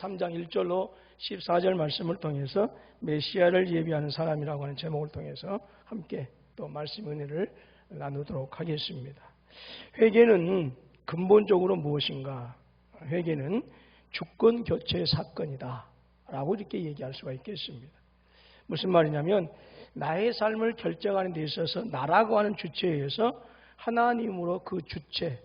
3장 1절로 14절 말씀을 통해서 메시아를 예비하는 사람이라고 하는 제목을 통해서 함께 또 말씀 은혜를 나누도록 하겠습니다. 회개는 근본적으로 무엇인가? 회개는 주권 교체 사건이다 라고 이렇게 얘기할 수가 있겠습니다. 무슨 말이냐면 나의 삶을 결정하는 데 있어서 나라고 하는 주체에 의해서 하나님으로 그 주체,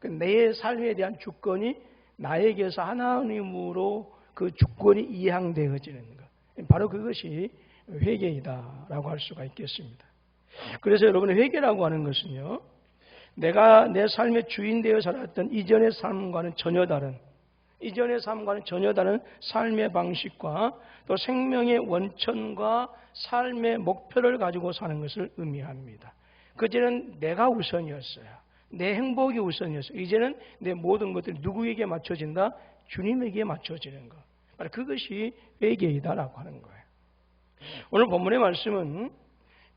내 삶에 대한 주권이 나에게서 하나님으로 그 주권이 이양되어지는 것, 바로 그것이 회개이다라고 할 수가 있겠습니다. 그래서 여러분, 회개라고 하는 것은요, 내가 내 삶의 주인 되어 살았던 이전의 삶과는 전혀 다른 삶의 방식과 또 생명의 원천과 삶의 목표를 가지고 사는 것을 의미합니다. 그전에는 내가 우선이었어요. 내 행복이 우선이었어요. 이제는 내 모든 것들이 누구에게 맞춰진다? 주님에게 맞춰지는 것. 바로 그것이 회개이다라고 하는 거예요. 오늘 본문의 말씀은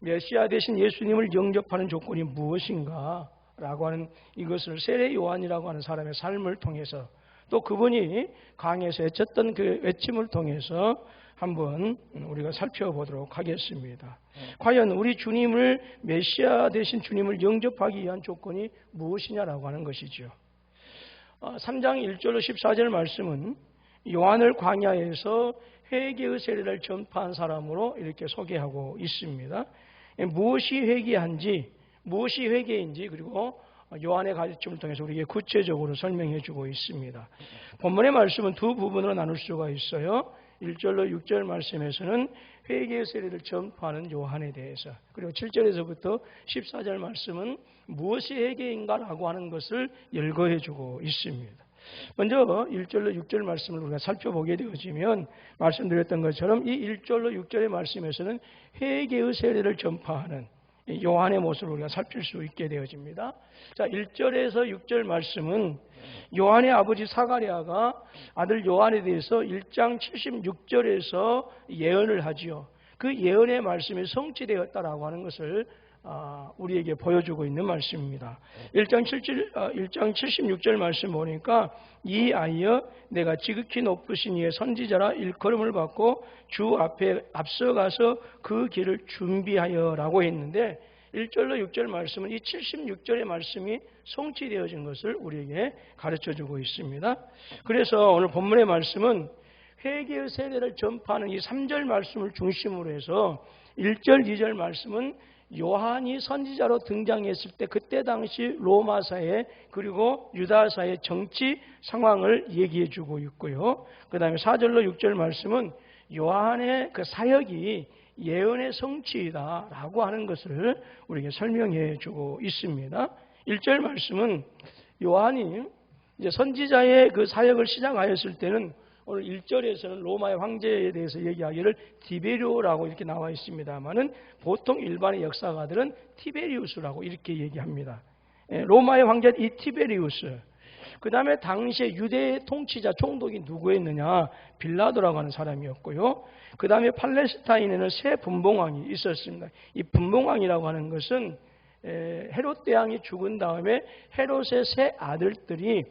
메시아 되신 예수님을 영접하는 조건이 무엇인가? 라고 하는 이것을 세례 요한이라고 하는 사람의 삶을 통해서 또 그분이 강에서 외쳤던 그 외침을 통해서 한번 우리가 살펴보도록 하겠습니다. 과연 우리 주님을, 메시아 되신 주님을 영접하기 위한 조건이 무엇이냐라고 하는 것이죠. 3장 1절로 14절 말씀은 요한을 광야에서 회개의 세례를 전파한 사람으로 이렇게 소개하고 있습니다. 무엇이 회개인지 그리고 요한의 가르침을 통해서 우리에게 구체적으로 설명해 주고 있습니다. 본문의 말씀은 두 부분으로 나눌 수가 있어요. 1절로 6절 말씀에서는 회개의 세례를 전파하는 요한에 대해서, 그리고 7절에서부터 14절 말씀은 무엇이 회개인가라고 하는 것을 열거해 주고 있습니다. 먼저 1절로 6절 말씀을 우리가 살펴보게 되어지면 말씀드렸던 것처럼 이 1절로 6절의 말씀에서는 회개의 세례를 전파하는 요한의 모습을 우리가 살필 수 있게 되어집니다. 자, 1절에서 6절 말씀은 요한의 아버지 사가랴가 아들 요한에 대해서 1장 76절에서 예언을 하지요. 그 예언의 말씀이 성취되었다라고 하는 것을 우리에게 보여주고 있는 말씀입니다. 1장 76절 말씀 보니까 이 아이여 내가 지극히 높으신 이의 선지자라 일컬음을 받고 주 앞에 앞서가서 그 길을 준비하여 라고 했는데 1절로 6절 말씀은 이 76절의 말씀이 성취되어진 것을 우리에게 가르쳐주고 있습니다. 그래서 오늘 본문의 말씀은 회개의 세례를 전파하는 이 3절 말씀을 중심으로 해서 1절, 2절 말씀은 요한이 선지자로 등장했을 때 그때 당시 로마사회 그리고 유다사의 정치 상황을 얘기해 주고 있고요. 그 다음에 4절로 6절 말씀은 요한의 그 사역이 예언의 성취이다라고 하는 것을 우리에게 설명해 주고 있습니다. 1절 말씀은 요한이 이제 선지자의 그 사역을 시작하였을 때는 오늘 1절에서는 로마의 황제에 대해서 얘기하기를 티베리오라고 이렇게 나와 있습니다만은 보통 일반의 역사가들은 티베리우스라고 이렇게 얘기합니다. 로마의 황제 이 티베리우스. 그 다음에 당시에 유대의 통치자 총독이 누구였느냐? 빌라도라고 하는 사람이었고요. 그 다음에 팔레스타인에는 세 분봉왕이 있었습니다. 이 분봉왕이라고 하는 것은 헤롯 대왕이 죽은 다음에 헤롯의 세 아들들이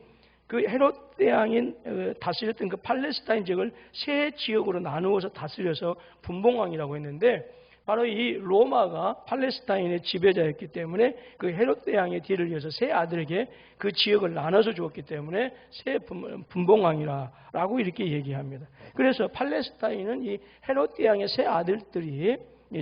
그 헤롯 대왕이 다스렸던 그 팔레스타인 지역을 세 지역으로 나누어서 다스려서 분봉왕이라고 했는데 바로 이 로마가 팔레스타인의 지배자였기 때문에 그 헤롯 대왕의 뒤를 이어서 세 아들에게 그 지역을 나눠서 주었기 때문에 세 분봉왕이라고 이렇게 얘기합니다. 그래서 팔레스타인은 이 헤롯 대왕의 세 아들들이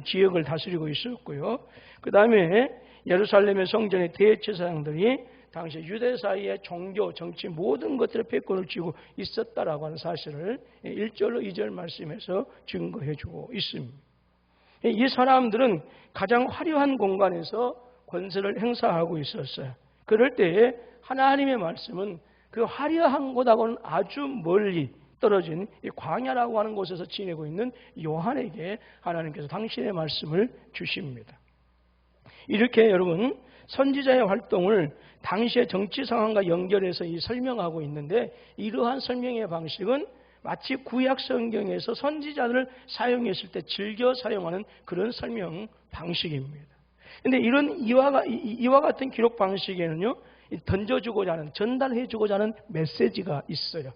지역을 다스리고 있었고요. 그 다음에 예루살렘의 성전의 대제사장들이 당시 유대 사이의 종교, 정치 모든 것들의 패권을 쥐고 있었다라고 하는 사실을 1절로 2절 말씀에서 증거해 주고 있습니다. 이 사람들은 가장 화려한 공간에서 권세를 행사하고 있었어요. 그럴 때에 하나님의 말씀은 그 화려한 곳하고는 아주 멀리 떨어진 이 광야라고 하는 곳에서 지내고 있는 요한에게 하나님께서 당신의 말씀을 주십니다. 이렇게 여러분 선지자의 활동을 당시의 정치 상황과 연결해서 설명하고 있는데 이러한 설명의 방식은 마치 구약 성경에서 선지자들을 사용했을 때 즐겨 사용하는 그런 설명 방식입니다. 그런데 이런 이와 같은 기록 방식에는요, 던져주고자 하는, 전달해주고자 하는 메시지가 있어요.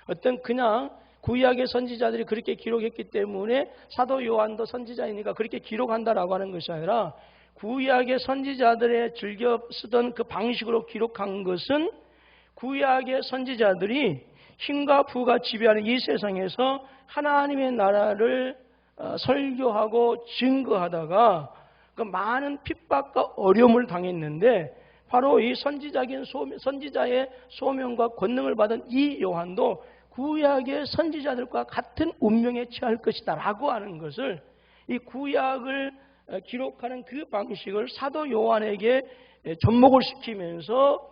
어떤 그냥 구약의 선지자들이 그렇게 기록했기 때문에 사도 요한도 선지자이니까 그렇게 기록한다라고 하는 것이 아니라 구약의 선지자들의 즐겨 쓰던 그 방식으로 기록한 것은 구약의 선지자들이 힘과 부가 지배하는 이 세상에서 하나님의 나라를 설교하고 증거하다가 그 많은 핍박과 어려움을 당했는데 바로 이 선지자의 소명과 권능을 받은 이 요한도 구약의 선지자들과 같은 운명에 처할 것이다 라고 하는 것을 이 구약을 기록하는 그 방식을 사도 요한에게 접목을 시키면서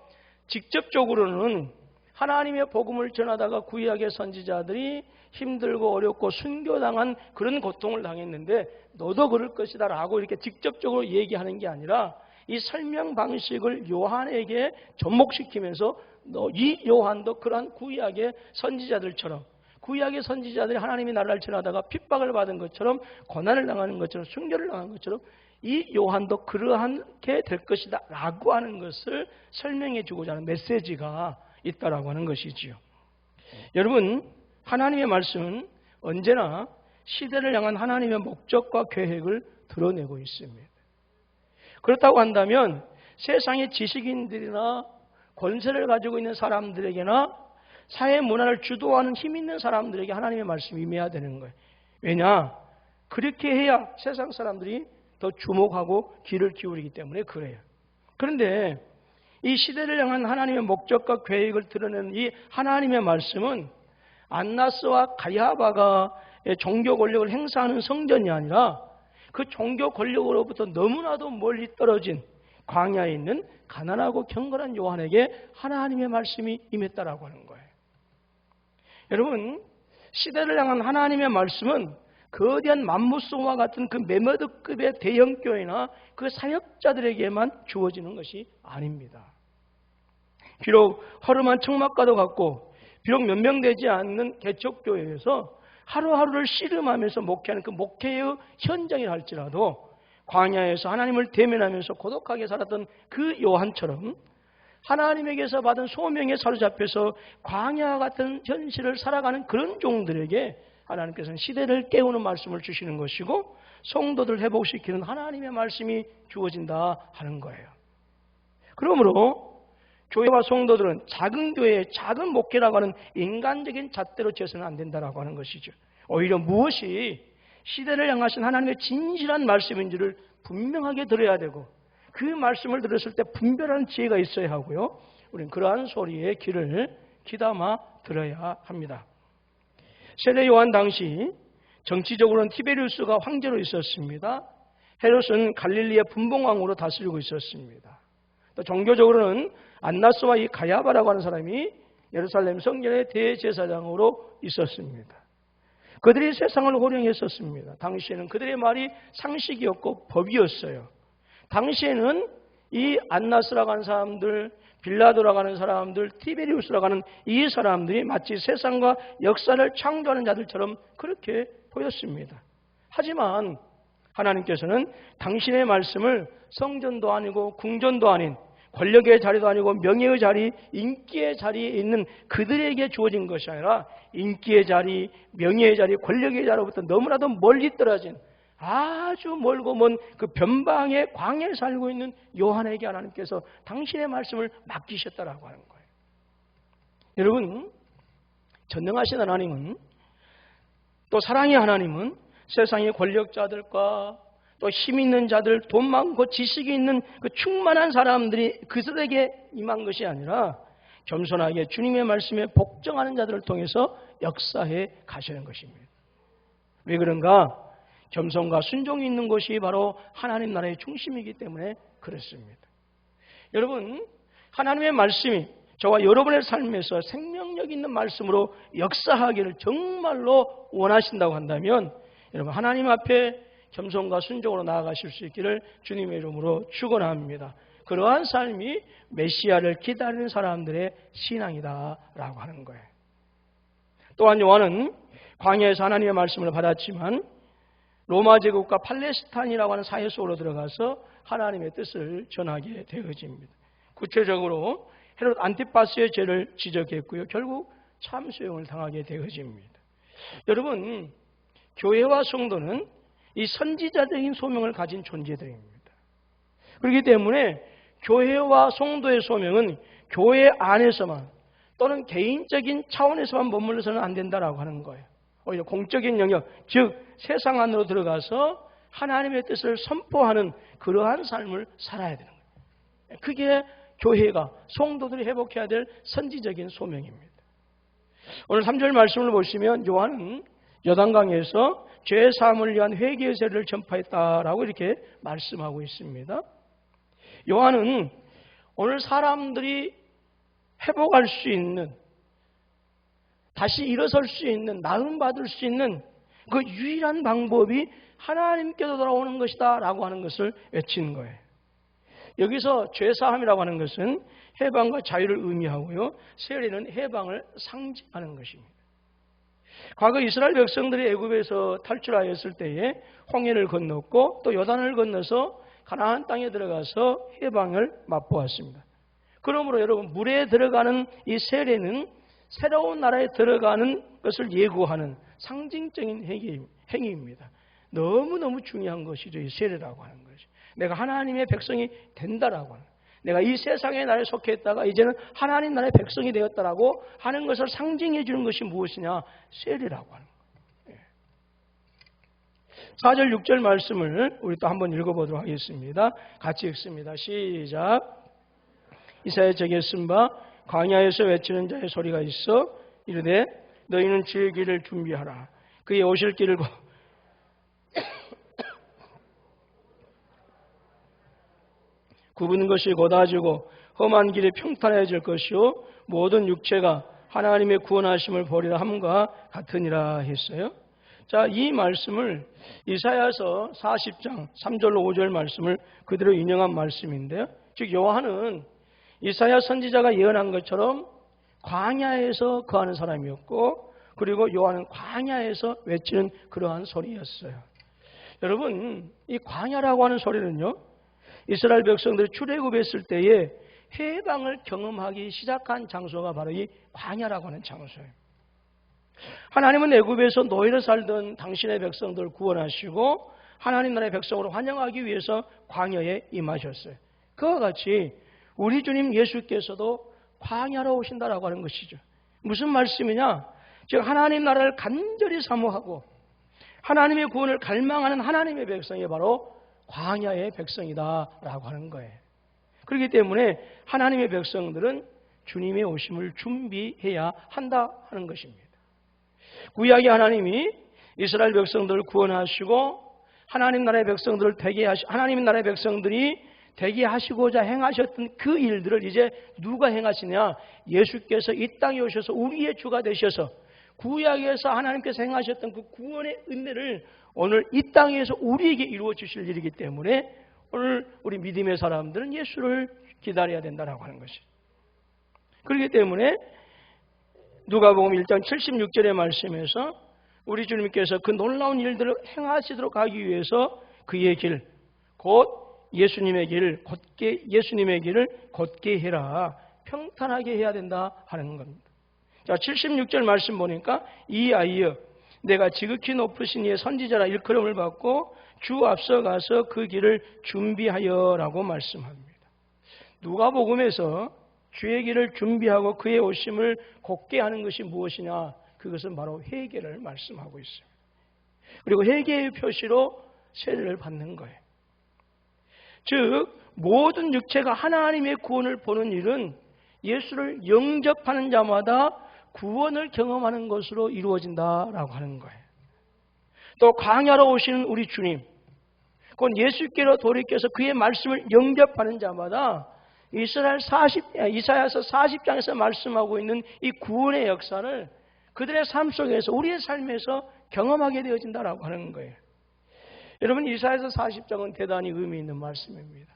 직접적으로는 하나님의 복음을 전하다가 구약의 선지자들이 힘들고 어렵고 순교당한 그런 고통을 당했는데 너도 그럴 것이다 라고 이렇게 직접적으로 얘기하는 게 아니라 이 설명 방식을 요한에게 접목시키면서 이 요한도 그러한 구약의 선지자들처럼 구약의 선지자들이 하나님의 나라를 전하다가 핍박을 받은 것처럼 고난을 당하는 것처럼 순교를 당한 것처럼 이 요한도 그러하게 될 것이다 라고 하는 것을 설명해 주고자 하는 메시지가 있다라고 하는 것이지요. 여러분, 하나님의 말씀은 언제나 시대를 향한 하나님의 목적과 계획을 드러내고 있습니다. 그렇다고 한다면 세상의 지식인들이나 권세를 가지고 있는 사람들에게나 사회 문화를 주도하는 힘 있는 사람들에게 하나님의 말씀이 임해야 되는 거예요. 왜냐? 그렇게 해야 세상 사람들이 더 주목하고 귀를 기울이기 때문에 그래요. 그런데 이 시대를 향한 하나님의 목적과 계획을 드러내는 이 하나님의 말씀은 안나스와 가야바가 종교 권력을 행사하는 성전이 아니라 그 종교 권력으로부터 너무나도 멀리 떨어진 광야에 있는 가난하고 경건한 요한에게 하나님의 말씀이 임했다라고 하는 거예요. 여러분, 시대를 향한 하나님의 말씀은 거대한 맘무스와 같은 그 메머드급의 대형교회나 그 사역자들에게만 주어지는 것이 아닙니다. 비록 허름한 청막과도 같고 비록 몇 명 되지 않는 개척교회에서 하루하루를 씨름하면서 목회하는 그 목회의 현장이라 할지라도 광야에서 하나님을 대면하면서 고독하게 살았던 그 요한처럼 하나님에게서 받은 소명에 사로잡혀서 광야 같은 현실을 살아가는 그런 종들에게 하나님께서는 시대를 깨우는 말씀을 주시는 것이고 성도들을 회복시키는 하나님의 말씀이 주어진다 하는 거예요. 그러므로 교회와 성도들은 작은 교회의 작은 목회라고 하는 인간적인 잣대로 재서는 안 된다라고 하는 것이죠. 오히려 무엇이 시대를 향하신 하나님의 진실한 말씀인지를 분명하게 들어야 되고 그 말씀을 들었을 때 분별하는 지혜가 있어야 하고요. 우리는 그러한 소리에 귀를 귀담아 들어야 합니다. 세례 요한 당시 정치적으로는 티베리우스가 황제로 있었습니다. 헤롯은 갈릴리의 분봉왕으로 다스리고 있었습니다. 또 종교적으로는 안나스와 이 가야바라고 하는 사람이 예루살렘 성전의 대제사장으로 있었습니다. 그들이 세상을 호령했었습니다. 당시에는 그들의 말이 상식이었고 법이었어요. 당시에는 이 안나스라고 하는 사람들, 빌라도라고 하는 사람들, 티베리우스라고 하는 이 사람들이 마치 세상과 역사를 창조하는 자들처럼 그렇게 보였습니다. 하지만 하나님께서는 당신의 말씀을 성전도 아니고 궁전도 아닌 권력의 자리도 아니고 명예의 자리, 인기의 자리에 있는 그들에게 주어진 것이 아니라 인기의 자리, 명예의 자리, 권력의 자리로부터 너무나도 멀리 떨어진 아주 멀고 먼 그 변방의 광야에 살고 있는 요한에게 하나님께서 당신의 말씀을 맡기셨다라고 하는 거예요. 여러분, 전능하신 하나님은 또 사랑의 하나님은 세상의 권력자들과 또 힘 있는 자들, 돈 많고 지식이 있는 그 충만한 사람들이 그들에게 임한 것이 아니라 겸손하게 주님의 말씀에 복종하는 자들을 통해서 역사해 가시는 것입니다. 왜 그런가? 겸손과 순종이 있는 것이 바로 하나님 나라의 중심이기 때문에 그렇습니다. 여러분, 하나님의 말씀이 저와 여러분의 삶에서 생명력 있는 말씀으로 역사하기를 정말로 원하신다고 한다면 여러분, 하나님 앞에 겸손과 순종으로 나아가실 수 있기를 주님의 이름으로 축원합니다. 그러한 삶이 메시아를 기다리는 사람들의 신앙이다라고 하는 거예요. 또한 요한은 광야에서 하나님의 말씀을 받았지만 로마 제국과 팔레스타인이라고 하는 사회 속으로 들어가서 하나님의 뜻을 전하게 되어집니다. 구체적으로 헤롯 안티파스의 죄를 지적했고요. 결국 참수형을 당하게 되어집니다. 여러분, 교회와 성도는 이 선지자적인 소명을 가진 존재들입니다. 그렇기 때문에 교회와 성도의 소명은 교회 안에서만 또는 개인적인 차원에서만 머물러서는 안 된다라고 하는 거예요. 오히려 공적인 영역, 즉 세상 안으로 들어가서 하나님의 뜻을 선포하는 그러한 삶을 살아야 되는 거예요. 그게 교회가, 성도들이 회복해야 될 선지적인 소명입니다. 오늘 3절 말씀을 보시면 요한은 요단강에서 죄 사함을 위한 회개의 세례를 전파했다라고 이렇게 말씀하고 있습니다. 요한은 오늘 사람들이 회복할 수 있는, 다시 일어설 수 있는, 나음받을 수 있는 그 유일한 방법이 하나님께로 돌아오는 것이다 라고 하는 것을 외치는 거예요. 여기서 죄사함이라고 하는 것은 해방과 자유를 의미하고요, 세례는 해방을 상징하는 것입니다. 과거 이스라엘 백성들이 애굽에서 탈출하였을 때에 홍해를 건넜고 또 요단을 건너서 가나안 땅에 들어가서 해방을 맛보았습니다. 그러므로 여러분, 물에 들어가는 이 세례는 새로운 나라에 들어가는 것을 예고하는 상징적인 행위입니다. 너무너무 중요한 것이죠. 이 세례라고 하는 것이. 내가 하나님의 백성이 된다라고 하는, 내가 이 세상의 나라에 속해 있다가 이제는 하나님 나라의 백성이 되었다라고 하는 것을 상징해 주는 것이 무엇이냐? 세례라고 하는 거예요. 4절 6절 말씀을 우리 또 한번 읽어보도록 하겠습니다. 같이 읽습니다. 시작. 이사야 책에 쓴 바 광야에서 외치는 자의 소리가 있어 이르되 너희는 주의 길을 준비하라. 그의 오실 길을 굽은 것이 곧아지고 험한 길이 평탄해질 것이요 모든 육체가 하나님의 구원하심을 보리라 함과 같으니라 했어요. 자, 이 말씀을 이사야서 40장 3절로 5절 말씀을 그대로 인용한 말씀인데요. 즉 요한은 이사야 선지자가 예언한 것처럼 광야에서 거하는 사람이었고, 그리고 요한은 광야에서 외치는 그러한 소리였어요. 여러분, 이 광야라고 하는 소리는요, 이스라엘 백성들이 출애굽했을 때에 해방을 경험하기 시작한 장소가 바로 이 광야라고 하는 장소예요. 하나님은 애굽에서 노예로 살던 당신의 백성들을 구원하시고 하나님 나라의 백성으로 환영하기 위해서 광야에 임하셨어요. 그와 같이 우리 주님 예수께서도 광야로 오신다라고 하는 것이죠. 무슨 말씀이냐? 즉 하나님 나라를 간절히 사모하고 하나님의 구원을 갈망하는 하나님의 백성이 바로 광야의 백성이다라고 하는 거예요. 그렇기 때문에 하나님의 백성들은 주님의 오심을 준비해야 한다 하는 것입니다. 구약의 하나님이 이스라엘 백성들을 구원하시고 하나님 나라의 백성들을 하나님 나라의 백성들이 되게 하시고자 행하셨던 그 일들을 이제 누가 행하시냐? 예수께서 이 땅에 오셔서 우리의 주가 되셔서 구약에서 하나님께서 행하셨던 그 구원의 은혜를 오늘 이 땅에서 우리에게 이루어 주실 일이기 때문에 오늘 우리 믿음의 사람들은 예수를 기다려야 된다라고 하는 것이죠. 그렇기 때문에 누가복음 1장 76절의 말씀에서 우리 주님께서 그 놀라운 일들을 행하시도록 하기 위해서 그의 길, 곧 예수님의 길을 곧게 해라. 평탄하게 해야 된다 하는 겁니다. 자, 76절 말씀 보니까 이 아이여 내가 지극히 높으신 이의 선지자라 일컬음을 받고 주 앞서 가서 그 길을 준비하여라고 말씀합니다. 누가복음에서 주의 길을 준비하고 그의 오심을 곧게 하는 것이 무엇이냐? 그것은 바로 회개를 말씀하고 있습니다. 그리고 회개의 표시로 세례를 받는 거예요. 즉 모든 육체가 하나님의 구원을 보는 일은 예수를 영접하는 자마다 구원을 경험하는 것으로 이루어진다라고 하는 거예요. 또 광야로 오시는 우리 주님, 곧 예수께로 돌이켜서 그의 말씀을 영접하는 자마다 이사야서 40장에서 말씀하고 있는 이 구원의 역사를 그들의 삶 속에서, 우리의 삶에서 경험하게 되어진다라고 하는 거예요. 여러분, 이사야서 40장은 대단히 의미 있는 말씀입니다.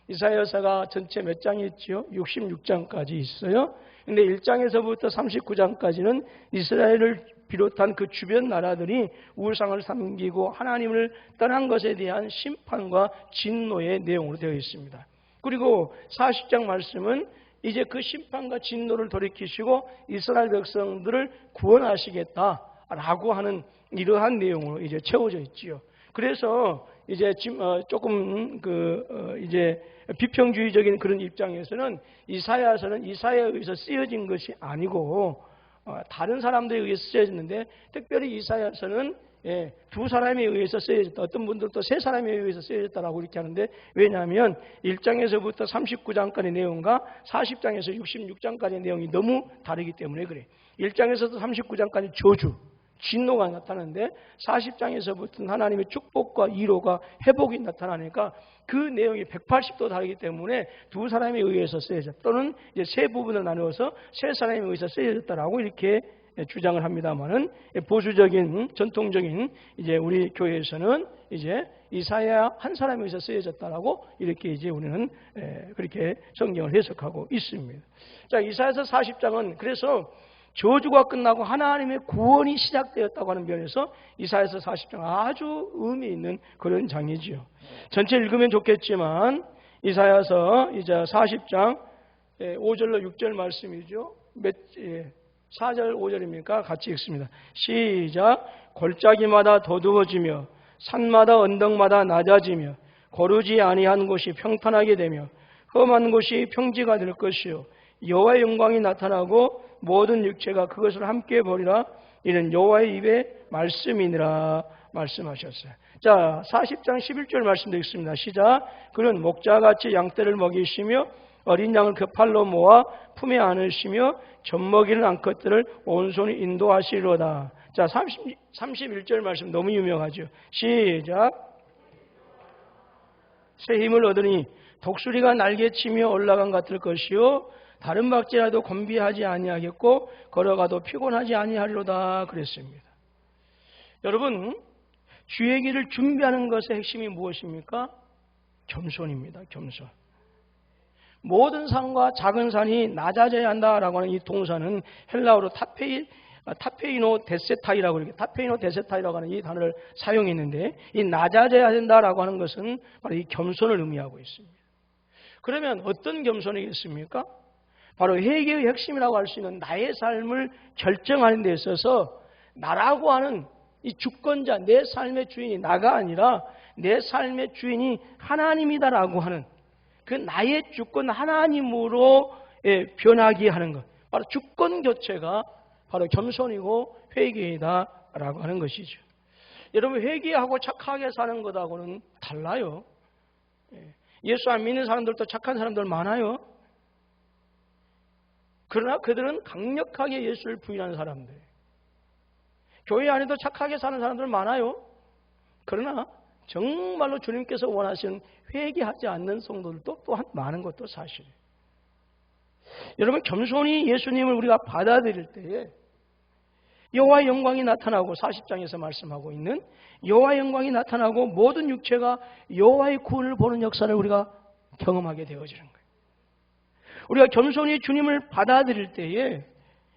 이사야서가 전체 몇 장이 있지요? 66장까지 있어요. 근데 1장에서부터 39장까지는 이스라엘을 비롯한 그 주변 나라들이 우상을 섬기고 하나님을 떠난 것에 대한 심판과 진노의 내용으로 되어 있습니다. 그리고 40장 말씀은 이제 그 심판과 진노를 돌이키시고 이스라엘 백성들을 구원하시겠다 라고 하는 이러한 내용으로 이제 채워져 있지요. 그래서 이제 조금 이제 비평주의적인 그런 입장에서는 이사야서는 이사야에 의해서 쓰여진 것이 아니고 다른 사람들에 의해서 쓰여졌는데, 특별히 이사야서는 두 사람에 의해서 쓰여졌다. 어떤 분들도 세 사람에 의해서 쓰여졌다라고 이렇게 하는데, 왜냐하면 1장에서부터 39장까지의 내용과 40장에서 66장까지의 내용이 너무 다르기 때문에 그래. 1장에서도 39장까지 저주, 진노가 나타나는데 40장에서부터는 하나님의 축복과 위로가 회복이 나타나니까 그 내용이 180도 다르기 때문에 두 사람에 의해서 쓰여졌다, 또는 이제 세 부분을 나누어서 세 사람에 의해서 쓰여졌다라고 이렇게 주장을 합니다만은, 보수적인 전통적인 이제 우리 교회에서는 이제 이사야 한 사람에 의해서 쓰여졌다라고 이렇게 이제 우리는 그렇게 성경을 해석하고 있습니다. 자, 이사야서 40장은 그래서 저주가 끝나고 하나님의 구원이 시작되었다고 하는 면에서 이사야서 40장 아주 의미 있는 그런 장이지요. 전체 읽으면 좋겠지만 이사야서 이제 40장 5절로 6절 말씀이죠. 4절 5절입니까? 같이 읽습니다. 시작. 골짜기마다 더두어지며 산마다 언덕마다 낮아지며 거르지 아니한 곳이 평탄하게 되며 험한 곳이 평지가 될 것이요 여호와의 영광이 나타나고 모든 육체가 그것을 함께 보리라. 이는 여호와의 입의 말씀이니라 말씀하셨어요. 자, 40장 11절 말씀 드리겠습니다. 시작. 그는 목자같이 양떼를 먹이시며 어린 양을 그 팔로 모아 품에 안으시며 젖먹이는 암컷들을 온손이 인도하시리로다. 자, 31절 말씀 너무 유명하죠. 시작. 새 힘을 얻으니 독수리가 날개치며 올라간 같을 것이요 다른 박쥐라도 곤비하지 아니하겠고 걸어가도 피곤하지 아니하리로다 그랬습니다. 여러분, 주의 길을 준비하는 것의 핵심이 무엇입니까? 겸손입니다. 겸손. 모든 산과 작은 산이 낮아져야 한다라고 하는 이 동사는 헬라어로 타페이노 데세타이라고 이렇게 타페이노 데세타이라고 하는 이 단어를 사용했는데, 이 낮아져야 된다라고 하는 것은 바로 이 겸손을 의미하고 있습니다. 그러면 어떤 겸손이겠습니까? 바로 회개의 핵심이라고 할 수 있는 나의 삶을 결정하는 데 있어서 나라고 하는 이 주권자, 내 삶의 주인이 나가 아니라 내 삶의 주인이 하나님이다라고 하는 그 나의 주권 하나님으로 변하게 하는 것, 바로 주권 교체가 바로 겸손이고 회개이다라고 하는 것이죠. 여러분, 회개하고 착하게 사는 것하고는 달라요. 예수 안 믿는 사람들도 착한 사람들 많아요. 그러나 그들은 강력하게 예수를 부인하는 사람들. 교회 안에도 착하게 사는 사람들 많아요. 그러나 정말로 주님께서 원하시는 회개하지 않는 성도들도 또한 많은 것도 사실이에요. 여러분, 겸손히 예수님을 우리가 받아들일 때에 여호와의 영광이 나타나고, 40장에서 말씀하고 있는 여호와의 영광이 나타나고 모든 육체가 여호와의 구원을 보는 역사를 우리가 경험하게 되어지는 거예요. 우리가 겸손히 주님을 받아들일 때에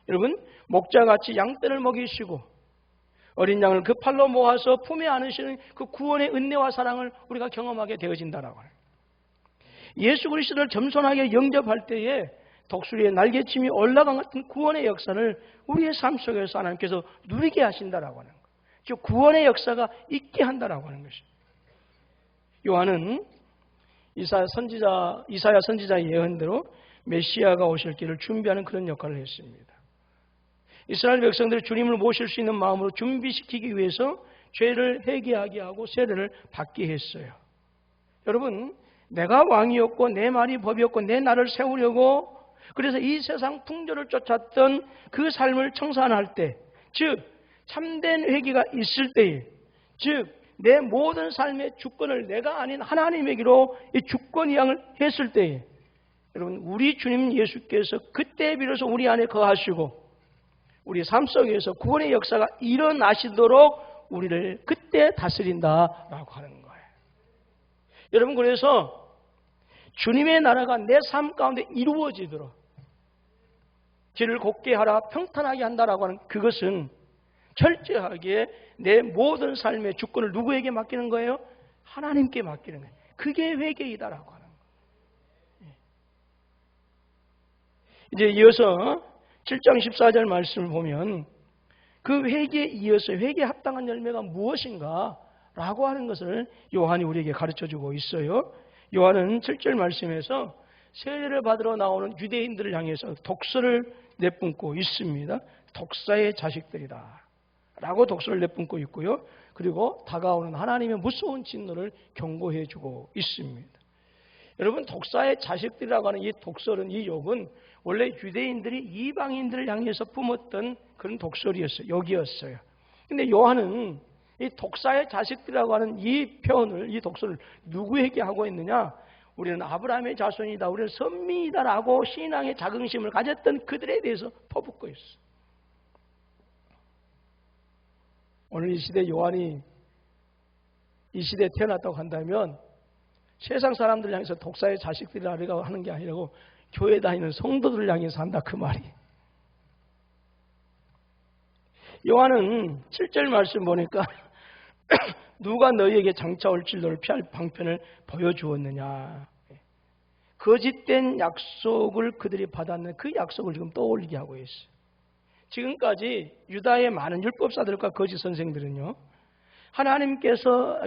여러분, 목자같이 양떼를 먹이시고 어린 양을 그 팔로 모아서 품에 안으시는 그 구원의 은혜와 사랑을 우리가 경험하게 되어진다라고 해요. 예수 그리스도를 겸손하게 영접할 때에 독수리의 날개침이 올라간 같은 구원의 역사를 우리의 삶 속에서 하나님께서 누리게 하신다라고 하는 거예요. 즉 구원의 역사가 있게 한다라고 하는 것이죠. 요한은 이사야 선지자의 예언대로 메시아가 오실 길을 준비하는 그런 역할을 했습니다. 이스라엘 백성들이 주님을 모실 수 있는 마음으로 준비시키기 위해서 죄를 회개하게 하고 세례를 받게 했어요. 여러분, 내가 왕이었고 내 말이 법이었고 내 나를 세우려고 그래서 이 세상 풍조를 쫓았던 그 삶을 청산할 때, 즉 참된 회개가 있을 때에, 즉 내 모든 삶의 주권을 내가 아닌 하나님에게로 이 주권 이양을 했을 때에, 여러분, 우리 주님 예수께서 그때 비로소 우리 안에 거하시고 우리 삶 속에서 구원의 역사가 일어나시도록 우리를 그때 다스린다라고 하는 거예요. 여러분, 그래서 주님의 나라가 내 삶 가운데 이루어지도록 길을 곧게 하라, 평탄하게 한다라고 하는 그것은 철저하게 내 모든 삶의 주권을 누구에게 맡기는 거예요? 하나님께 맡기는 거예요. 그게 회개이다라고 하는 거예요. 이제 이어서 7장 14절 말씀을 보면 그 회개에 이어서 회개에 합당한 열매가 무엇인가? 라고 하는 것을 요한이 우리에게 가르쳐주고 있어요. 요한은 7절 말씀에서 세례를 받으러 나오는 유대인들을 향해서 독서를 내뿜고 있습니다. 독사의 자식들이다 라고 독서를 내뿜고 있고요. 그리고 다가오는 하나님의 무서운 진노를 경고해주고 있습니다. 여러분, 독사의 자식들이라고 하는 이 독설은, 이 욕은 원래 유대인들이 이방인들을 향해서 뿜었던 그런 독설이었어요. 욕이었어요. 근데 요한은 이 독사의 자식들이라고 하는 이 표현을, 이 독설을 누구에게 하고 있느냐? 우리는 아브라함의 자손이다, 우리는 선민이다라고 신앙의 자긍심을 가졌던 그들에 대해서 퍼붓고 있어. 오늘 이 시대 요한이 이 시대에 태어났다고 한다면 세상 사람들을 향해서 독사의 자식들이라고 하는 게 아니라고 교회 다니는 성도들을 향해서 한다, 그 말이. 요한은 7절 말씀 보니까 누가 너희에게 장차 올 진노를 피할 방편을 보여주었느냐. 거짓된 약속을 그들이 받았는 그 약속을 지금 떠올리게 하고 있어요. 지금까지 유다의 많은 율법사들과 거짓 선생들은요,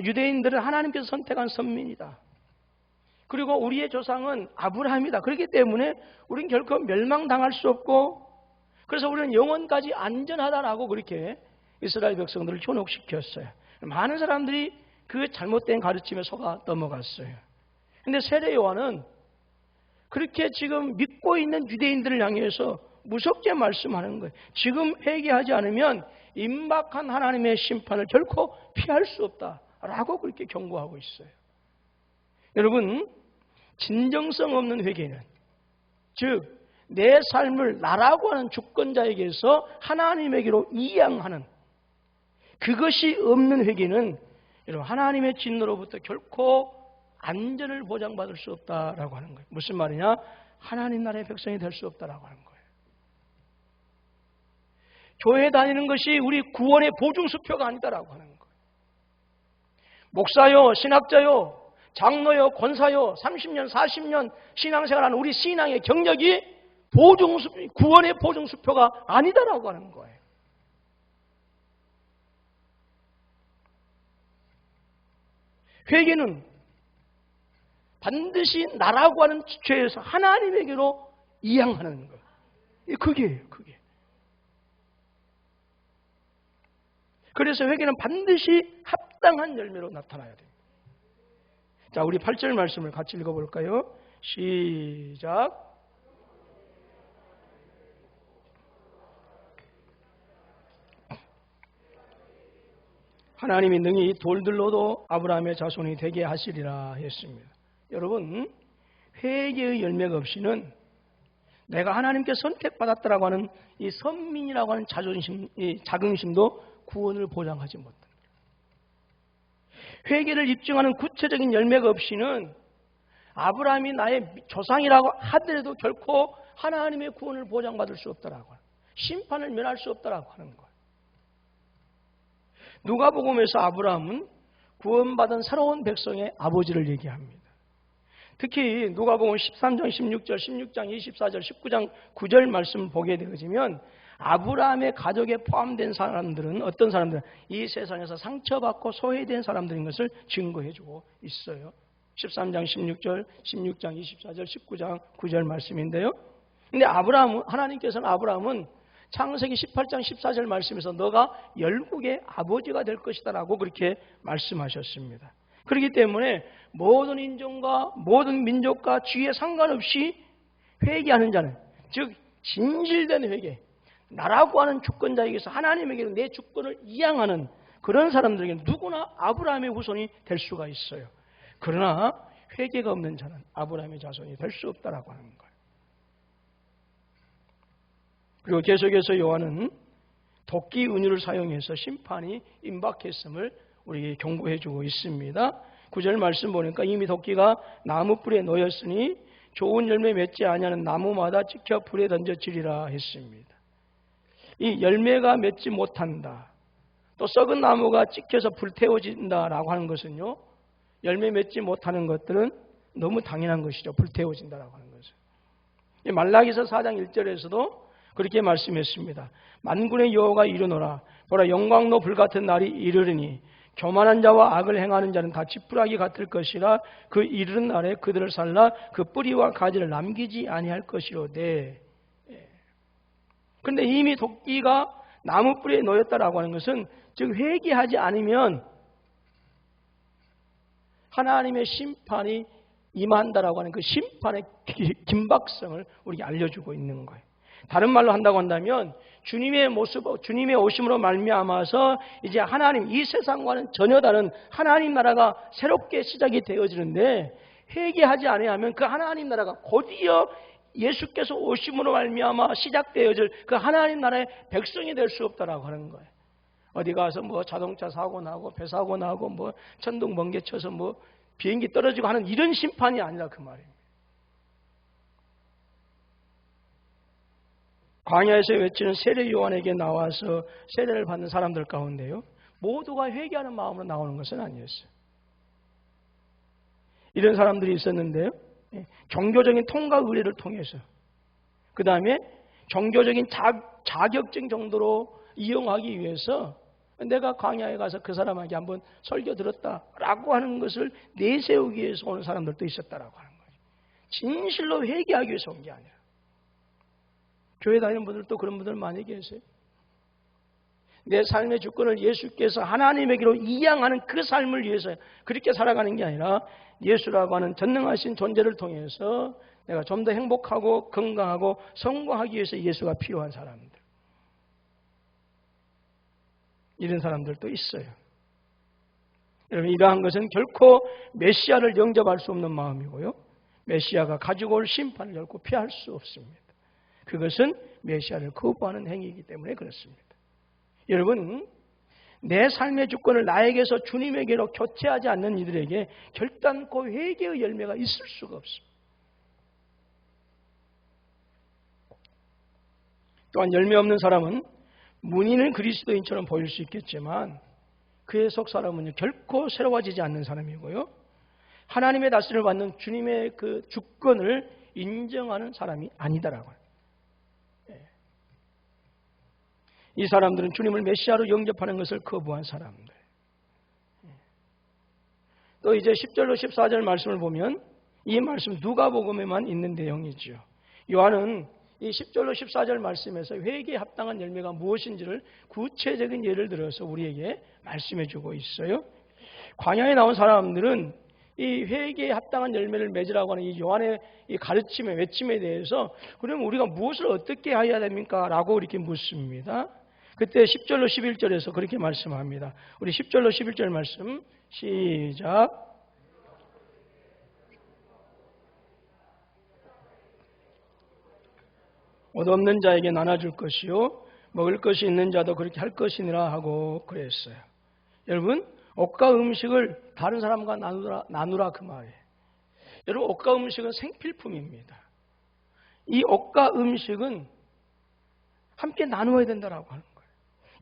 유대인들은 하나님께서 선택한 선민이다. 그리고 우리의 조상은 아브라함이다. 그렇기 때문에 우리는 결코 멸망당할 수 없고, 그래서 우리는 영원까지 안전하다라고 그렇게 이스라엘 백성들을 현혹시켰어요. 많은 사람들이 그 잘못된 가르침에 속아 넘어갔어요. 그런데 세례 요한은 그렇게 지금 믿고 있는 유대인들을 향해서 무섭게 말씀하는 거예요. 지금 회개하지 않으면 임박한 하나님의 심판을 결코 피할 수 없다라고 그렇게 경고하고 있어요. 여러분, 진정성 없는 회개는, 즉 내 삶을 나라고 하는 주권자에게서 하나님에게로 이양하는 그것이 없는 회개는 여러분 하나님의 진노로부터 결코 안전을 보장받을 수 없다라고 하는 거예요. 무슨 말이냐? 하나님 나라의 백성이 될 수 없다라고 하는 거예요. 교회 다니는 것이 우리 구원의 보증수표가 아니다라고 하는 거예요. 목사요, 신학자요, 장로요, 권사요, 30년, 40년 신앙생활하는 우리 신앙의 경력이 구원의 보증수표가 아니다라고 하는 거예요. 회개는 반드시 나라고 하는 죄에서 하나님에게로 이양하는 거예요. 그게. 그래서 회개는 반드시 합당한 열매로 나타나야 됩니다. 자, 우리 8절 말씀을 같이 읽어볼까요? 시작. 하나님이 능히 돌들로도 아브라함의 자손이 되게 하시리라 했습니다. 여러분, 회개의 열매가 없이는 내가 하나님께 선택받았다라고 하는 이 선민이라고 하는 이 자긍심도 구원을 보장하지 못합니다. 회개를 입증하는 구체적인 열매가 없이는 아브라함이 나의 조상이라고 하더라도 결코 하나님의 구원을 보장받을 수 없다라고 하는, 심판을 면할 수 없다라고 하는 거예요. 누가복음에서 아브라함은 구원받은 새로운 백성의 아버지를 얘기합니다. 특히 누가복음 13장 16절, 16장 24절, 19장 9절 말씀을 보게 되어지면 아브라함의 가족에 포함된 사람들은 어떤 사람들은 이 세상에서 상처받고 소외된 사람들인 것을 증거해주고 있어요. 13장 16절, 16장 24절, 19장 9절 말씀인데요. 근데 하나님께서는 아브라함은 창세기 18장 14절 말씀에서 너가 열국의 아버지가 될 것이다 라고 그렇게 말씀하셨습니다. 그렇기 때문에 모든 인종과 모든 민족과 주의에 상관없이 회개하는 자는, 즉 진실된 회개, 나라고 하는 주권자에게서 하나님에게 내 주권을 이양하는 그런 사람들에게 누구나 아브라함의 후손이 될 수가 있어요. 그러나 회개가 없는 자는 아브라함의 자손이 될 수 없다라고 하는 거예요. 그리고 계속해서 요한은 도끼 은유를 사용해서 심판이 임박했음을 우리에게 경고해주고 있습니다. 9절 말씀 보니까 이미 도끼가 나무 뿔에 놓였으니 좋은 열매 맺지 아니하는 나무마다 찍혀 불에 던져지리라 했습니다. 이 열매가 맺지 못한다, 또 썩은 나무가 찍혀서 불태워진다라고 하는 것은요, 열매 맺지 못하는 것들은 너무 당연한 것이죠. 불태워진다라고 하는 것은. 말라기서 4장 1절에서도 그렇게 말씀했습니다. 만군의 여호와가 이르노라. 보라, 영광로 불같은 날이 이르르니 교만한 자와 악을 행하는 자는 다 지푸라기 같을 것이라. 그 이르는 날에 그들을 살라 그 뿌리와 가지를 남기지 아니할 것이로되. 그런데 이미 도끼가 나무 뿌리에 놓였다라고 하는 것은, 즉 회개하지 않으면 하나님의 심판이 임한다라고 하는 그 심판의 긴박성을 우리에게 알려주고 있는 거예요. 다른 말로 한다고 한다면 주님의 모습, 주님의 오심으로 말미암아서 이제 하나님, 이 세상과는 전혀 다른 하나님 나라가 새롭게 시작이 되어지는데, 회개하지 않으면 그 하나님 나라가 곧이어 예수께서 오심으로 말미암아 시작되어질 그 하나님 나라의 백성이 될 수 없다라고 하는 거예요. 어디 가서 뭐 자동차 사고 나고 배 사고 나고 뭐 천둥 번개 쳐서 뭐 비행기 떨어지고 하는 이런 심판이 아니라 그 말입니다. 광야에서 외치는 세례 요한에게 나와서 세례를 받는 사람들 가운데요, 모두가 회개하는 마음으로 나오는 것은 아니었어요. 이런 사람들이 있었는데요, 종교적인 통과 의례를 통해서, 그 다음에 종교적인 자격증 정도로 이용하기 위해서 내가 광야에 가서 그 사람에게 한번 설교 들었다라고 하는 것을 내세우기 위해서 오는 사람들도 있었다라고 하는 거예요. 진실로 회개하기 위해서 온 게 아니라. 교회 다니는 분들도 그런 분들 많이 계세요. 내 삶의 주권을 예수께서 하나님에게로 이양하는 그 삶을 위해서 그렇게 살아가는 게 아니라, 예수라고 하는 전능하신 존재를 통해서 내가 좀 더 행복하고 건강하고 성공하기 위해서 예수가 필요한 사람들, 이런 사람들도 있어요. 여러분, 이러한 것은 결코 메시아를 영접할 수 없는 마음이고요, 메시아가 가지고 올 심판을 결코 피할 수 없습니다. 그것은 메시아를 거부하는 행위이기 때문에 그렇습니다. 여러분, 내 삶의 주권을 나에게서 주님에게로 교체하지 않는 이들에게 결단코 회개의 열매가 있을 수가 없습니다. 또한 열매 없는 사람은 문인은 그리스도인처럼 보일 수 있겠지만 그의 속 사람은 결코 새로워지지 않는 사람이고요, 하나님의 다스림을 받는 주님의 그 주권을 인정하는 사람이 아니다라고요. 이 사람들은 주님을 메시아로 영접하는 것을 거부한 사람들. 또 이제 10절로 14절 말씀을 보면 이 말씀 누가복음에만 있는 내용이죠. 요한은 이 10절로 14절 말씀에서 회개에 합당한 열매가 무엇인지를 구체적인 예를 들어서 우리에게 말씀해 주고 있어요. 광야에 나온 사람들은 이 회개에 합당한 열매를 맺으라고 하는 이 요한의 이 가르침의 외침에 대해서, 그러면 우리가 무엇을 어떻게 해야 됩니까? 라고 이렇게 묻습니다. 그때 10절로 11절에서 그렇게 말씀합니다. 우리 10절로 11절 말씀 시작. 옷 없는 자에게 나눠줄 것이요 먹을 것이 있는 자도 그렇게 할 것이니라 하고 그랬어요. 여러분, 옷과 음식을 다른 사람과 나누라 그 말이에요. 여러분, 옷과 음식은 생필품입니다. 이 옷과 음식은 함께 나누어야 된다라고 하는 거예요.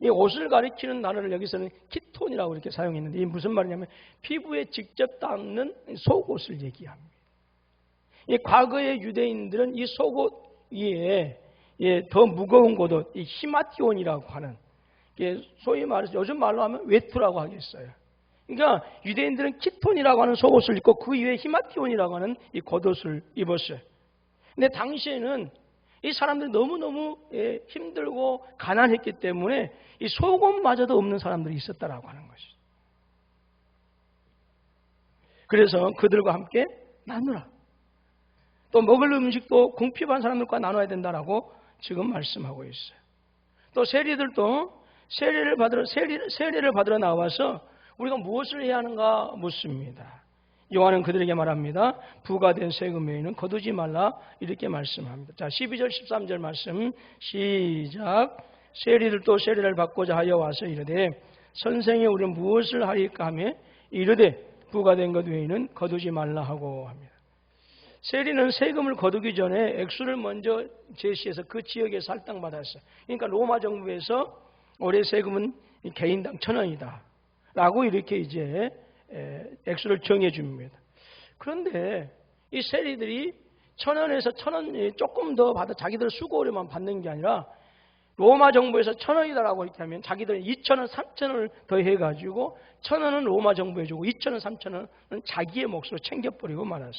이 옷을 가리키는 단어를 여기서는 키톤이라고 이렇게 사용했는데, 이게 무슨 말이냐면 피부에 직접 닿는 속옷을 얘기합니다. 이 과거의 유대인들은 이 속옷 위에 더 무거운 겉옷, 이 히마티온이라고 하는, 소위 말해서 요즘 말로 하면 외투라고 하겠어요. 그러니까 유대인들은 키톤이라고 하는 속옷을 입고 그 위에 히마티온이라고 하는 이 겉옷을 입었어요. 근데 당시에는 이 사람들이 너무너무 힘들고 가난했기 때문에 이 속옷마저도 없는 사람들이 있었다라고 하는 것이죠. 그래서 그들과 함께 나누라. 또 먹을 음식도 궁핍한 사람들과 나눠야 된다라고 지금 말씀하고 있어요. 또 세리들도 세례를 받으러 나와서 우리가 무엇을 해야 하는가 묻습니다. 요한은 그들에게 말합니다. 부과된 세금 외에는 거두지 말라 이렇게 말씀합니다. 자, 12절 13절 말씀 시작. 세리들도 세례를 받고자 하여 와서 이르되 선생이 우리는 무엇을 하리까 하며 이르되 부과된 것 외에는 거두지 말라 하고 합니다. 세리는 세금을 거두기 전에 액수를 먼저 제시해서 그 지역에서 할당받았어요. 그러니까 로마 정부에서 올해 세금은 개인당 1,000원이다 라고 이렇게 이제 액수를 정해 줍니다. 그런데 이 세리들이 1,000원에서 1,000원 조금 더 받아 자기들 수고료만 받는 게 아니라 로마 정부에서 1,000원이다라고 이렇게 하면 자기들은 2,000원, 3,000원을 더 해가지고 1,000원은 로마 정부에 주고 2,000원, 3,000원은 자기의 몫으로 챙겨버리고 말았어.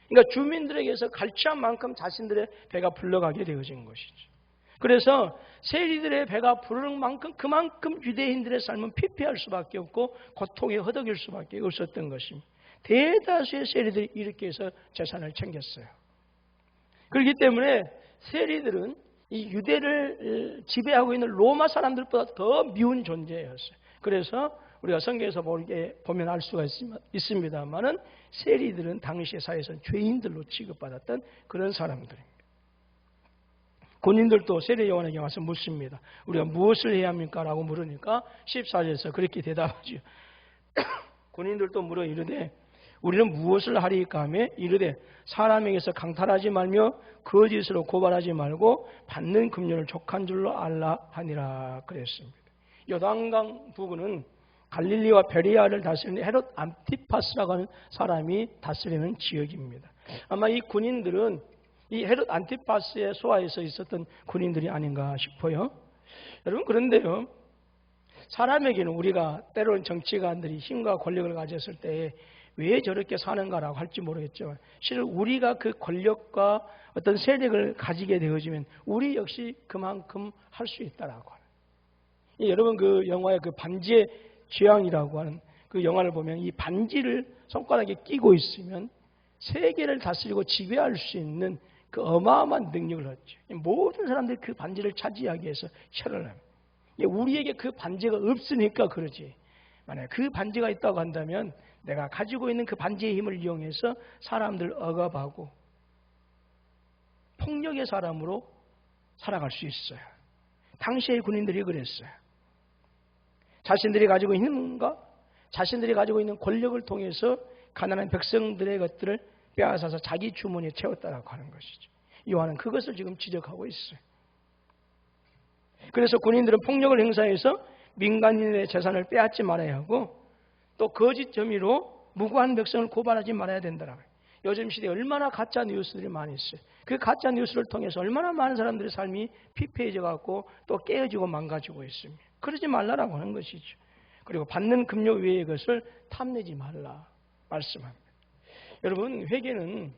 그러니까 주민들에게서 갈취한 만큼 자신들의 배가 불러가게 되어진 것이죠. 그래서 세리들의 배가 부르는 만큼 그만큼 유대인들의 삶은 피폐할 수밖에 없고 고통에 허덕일 수밖에 없었던 것입니다. 대다수의 세리들이 이렇게 해서 재산을 챙겼어요. 그렇기 때문에 세리들은 이 유대를 지배하고 있는 로마 사람들보다 더 미운 존재였어요. 그래서 우리가 성경에서 보면 알 수가 있습니다만은 세리들은 당시의 사회에서는 죄인들로 취급받았던 그런 사람들입니다. 군인들도 세리 요한에게 와서 묻습니다. 우리가 무엇을 해야 합니까? 라고 물으니까 14절에서 그렇게 대답하죠. 군인들도 물어 이르되 우리는 무엇을 하리까 하며 이르되 사람에게서 강탈하지 말며 거짓으로 고발하지 말고 받는 금료를 족한 줄로 알라 하니라 그랬습니다. 요단강 부근은 갈릴리와 베레아를 다스리는 헤롯 안티파스라고 하는 사람이 다스리는 지역입니다. 아마 이 군인들은 이 헤롯 안티파스의 소하에서 있었던 군인들이 아닌가 싶어요. 여러분 그런데요, 사람에게는 우리가 때로는 정치가들이 힘과 권력을 가졌을 때 왜 저렇게 사는가라고 할지 모르겠지만 실은 우리가 그 권력과 어떤 세력을 가지게 되어지면 우리 역시 그만큼 할 수 있다라고 하는. 여러분 그 영화의 그 반지의 제왕이라고 하는 그 영화를 보면 이 반지를 손가락에 끼고 있으면 세계를 다스리고 지배할 수 있는 그 어마어마한 능력을 얻죠. 모든 사람들이 그 반지를 차지하기 위해서 혈을 합니다. 우리에게 그 반지가 없으니까 그러지. 만약 그 반지가 있다고 한다면 내가 가지고 있는 그 반지의 힘을 이용해서 사람들을 억압하고 폭력의 사람으로 살아갈 수 있어요. 당시의 군인들이 그랬어요. 자신들이 가지고 있는 힘과 자신들이 가지고 있는 권력을 통해서 가난한 백성들의 것들을 빼앗아서 자기 주머니에 채웠다라고 하는 것이죠. 요한은 그것을 지금 지적하고 있어요. 그래서 군인들은 폭력을 행사해서 민간인의 재산을 빼앗지 말아야 하고 또 거짓 혐의로 무고한 백성을 고발하지 말아야 된다라고 해요. 요즘 시대에 얼마나 가짜 뉴스들이 많이 있어요. 그 가짜 뉴스를 통해서 얼마나 많은 사람들의 삶이 피폐해져 갖고 또 깨어지고 망가지고 있습니다. 그러지 말라라고 하는 것이죠. 그리고 받는 금료 외의 것을 탐내지 말라 말씀합니다. 여러분 회개는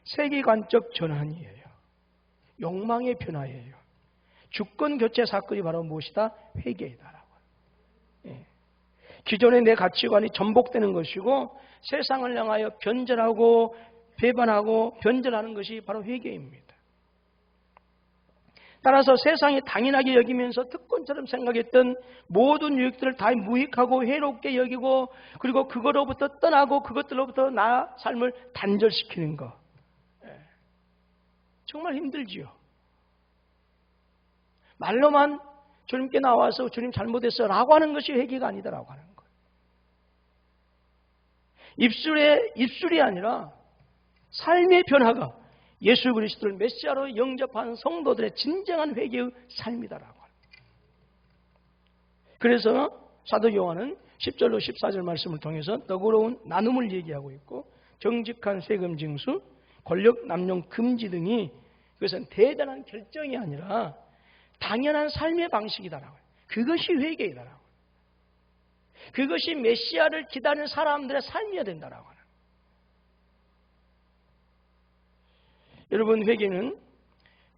세계관적 전환이에요. 욕망의 변화예요. 주권 교체 사건이 바로 무엇이다? 회개이다라고. 예. 기존의 내 가치관이 전복되는 것이고 세상을 향하여 변절하고 배반하고 변절하는 것이 바로 회개입니다. 따라서 세상이 당연하게 여기면서 특권처럼 생각했던 모든 유익들을 다 무익하고 해롭게 여기고 그리고 그거로부터 떠나고 그것들로부터 나 삶을 단절시키는 거. 정말 힘들지요. 말로만 주님께 나와서 주님 잘못했어 라고 하는 것이 회개가 아니다라고 하는 거예요. 입술이 아니라 삶의 변화가 예수 그리스도를 메시아로 영접하는 성도들의 진정한 회개의 삶이다라고 합니다. 그래서 사도 요한은 10절로 14절 말씀을 통해서 너그러운 나눔을 얘기하고 있고 정직한 세금 징수, 권력 남용 금지 등이 그것은 대단한 결정이 아니라 당연한 삶의 방식이다라고 해요. 그것이 회개이다라고 해요. 그것이 메시아를 기다리는 사람들의 삶이어야 된다라고 하는. 여러분 회개는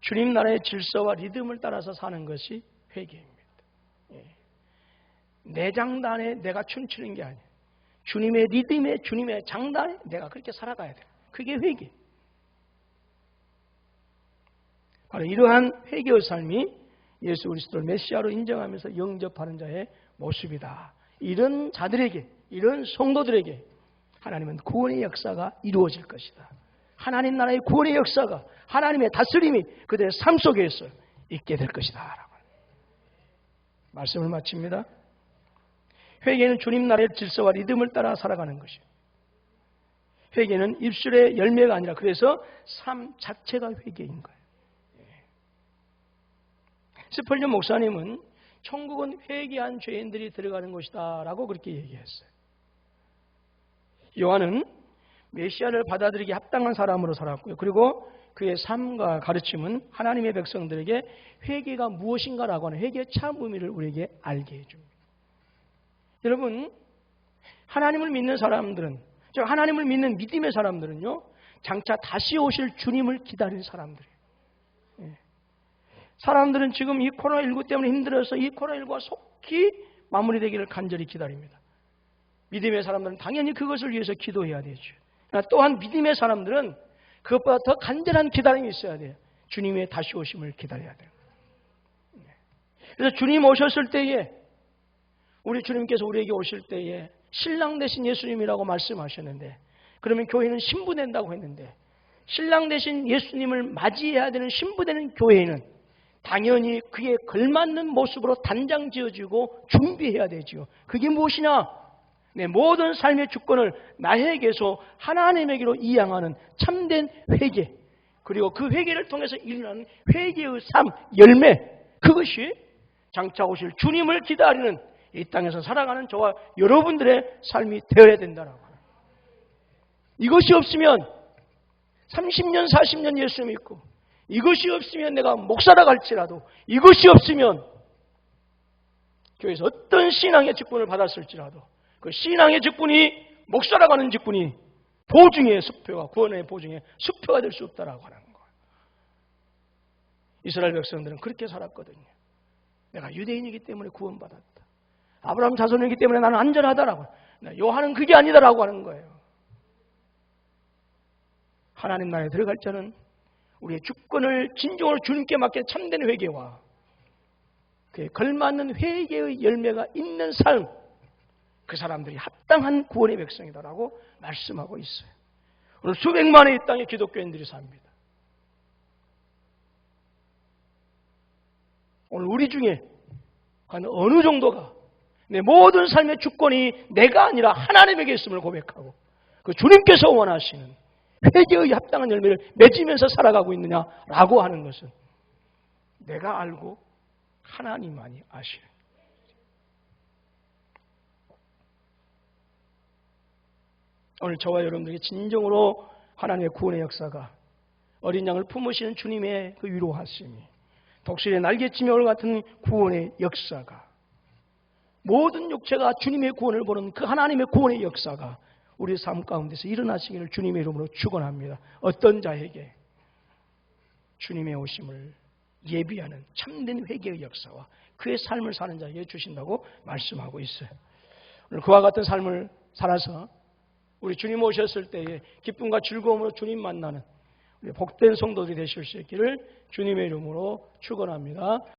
주님 나라의 질서와 리듬을 따라서 사는 것이 회개입니다. 내 장단에 내가 춤추는 게 아니에요. 주님의 리듬에 주님의 장단에 내가 그렇게 살아가야 돼요. 그게 회개. 바로 이러한 회개의 삶이 예수 그리스도를 메시아로 인정하면서 영접하는 자의 모습이다. 이런 자들에게, 이런 성도들에게 하나님은 구원의 역사가 이루어질 것이다. 하나님 나라의 구원의 역사가 하나님의 다스림이 그들의 삶 속에서 있게 될 것이다 라고 말씀을 마칩니다. 회개는 주님 나라의 질서와 리듬을 따라 살아가는 것이에요. 회개는 입술의 열매가 아니라 그래서 삶 자체가 회개인 거예요. 스펄전 목사님은 천국은 회개한 죄인들이 들어가는 곳이다 라고 그렇게 얘기했어요. 요한은 메시아를 받아들이기 합당한 사람으로 살았고요. 그리고 그의 삶과 가르침은 하나님의 백성들에게 회개가 무엇인가라고 하는 회개의 참 의미를 우리에게 알게 해줍니다. 여러분, 하나님을 믿는 사람들은, 즉 하나님을 믿는 믿음의 사람들은요, 장차 다시 오실 주님을 기다리는 사람들이에요. 사람들은 지금 이 코로나19 때문에 힘들어서 이 코로나19가 속히 마무리되기를 간절히 기다립니다. 믿음의 사람들은 당연히 그것을 위해서 기도해야 되죠. 또한 믿음의 사람들은 그것보다 더 간절한 기다림이 있어야 돼요. 주님의 다시 오심을 기다려야 돼요. 그래서 주님 오셨을 때에, 우리 주님께서 우리에게 오실 때에 신랑 되신 예수님이라고 말씀하셨는데, 그러면 교회는 신부된다고 했는데, 신랑 되신 예수님을 맞이해야 되는 신부되는 교회는 당연히 그에 걸맞는 모습으로 단장 지어지고 준비해야 되죠. 그게 무엇이냐? 내 모든 삶의 주권을 나에게서 하나님에게로 이양하는 참된 회개, 그리고 그 회개를 통해서 일어나는 회개의 삶, 열매, 그것이 장차 오실 주님을 기다리는 이 땅에서 살아가는 저와 여러분들의 삶이 되어야 된다라고 하는. 이것이 없으면 30년, 40년 예수 믿고, 이것이 없으면 내가 목사라 갈지라도, 이것이 없으면 교회에서 어떤 신앙의 직분을 받았을지라도 그 신앙의 직분이, 목사라고 하는 직분이 보증의 수표가, 구원의 보증의 수표가 될 수 없다라고 하는 거예요. 이스라엘 백성들은 그렇게 살았거든요. 내가 유대인이기 때문에 구원받았다. 아브라함 자손이기 때문에 나는 안전하다라고. 요한은 그게 아니다라고 하는 거예요. 하나님 나라에 들어갈 자는 우리의 주권을 진정으로 주님께 맡긴 참된 회개와 그에 걸맞는 회개의 열매가 있는 삶, 그 사람들이 합당한 구원의 백성이다라고 말씀하고 있어요. 오늘 수백만의 이 땅의 기독교인들이 삽니다. 오늘 우리 중에 어느 정도가 내 모든 삶의 주권이 내가 아니라 하나님에게 있음을 고백하고 그 주님께서 원하시는 회개의 합당한 열매를 맺으면서 살아가고 있느냐라고 하는 것은 내가 알고 하나님만이 아시는. 오늘 저와 여러분들에게 진정으로 하나님의 구원의 역사가, 어린 양을 품으시는 주님의 그 위로하심이, 독수리의 날개치며 같은 구원의 역사가, 모든 육체가 주님의 구원을 보는 그 하나님의 구원의 역사가 우리 삶 가운데서 일어나시기를 주님의 이름으로 축원합니다. 어떤 자에게 주님의 오심을 예비하는 참된 회개의 역사와 그의 삶을 사는 자에게 주신다고 말씀하고 있어요. 오늘 그와 같은 삶을 살아서 우리 주님 오셨을 때에 기쁨과 즐거움으로 주님 만나는 우리 복된 성도들이 되실 수 있기를 주님의 이름으로 축원합니다.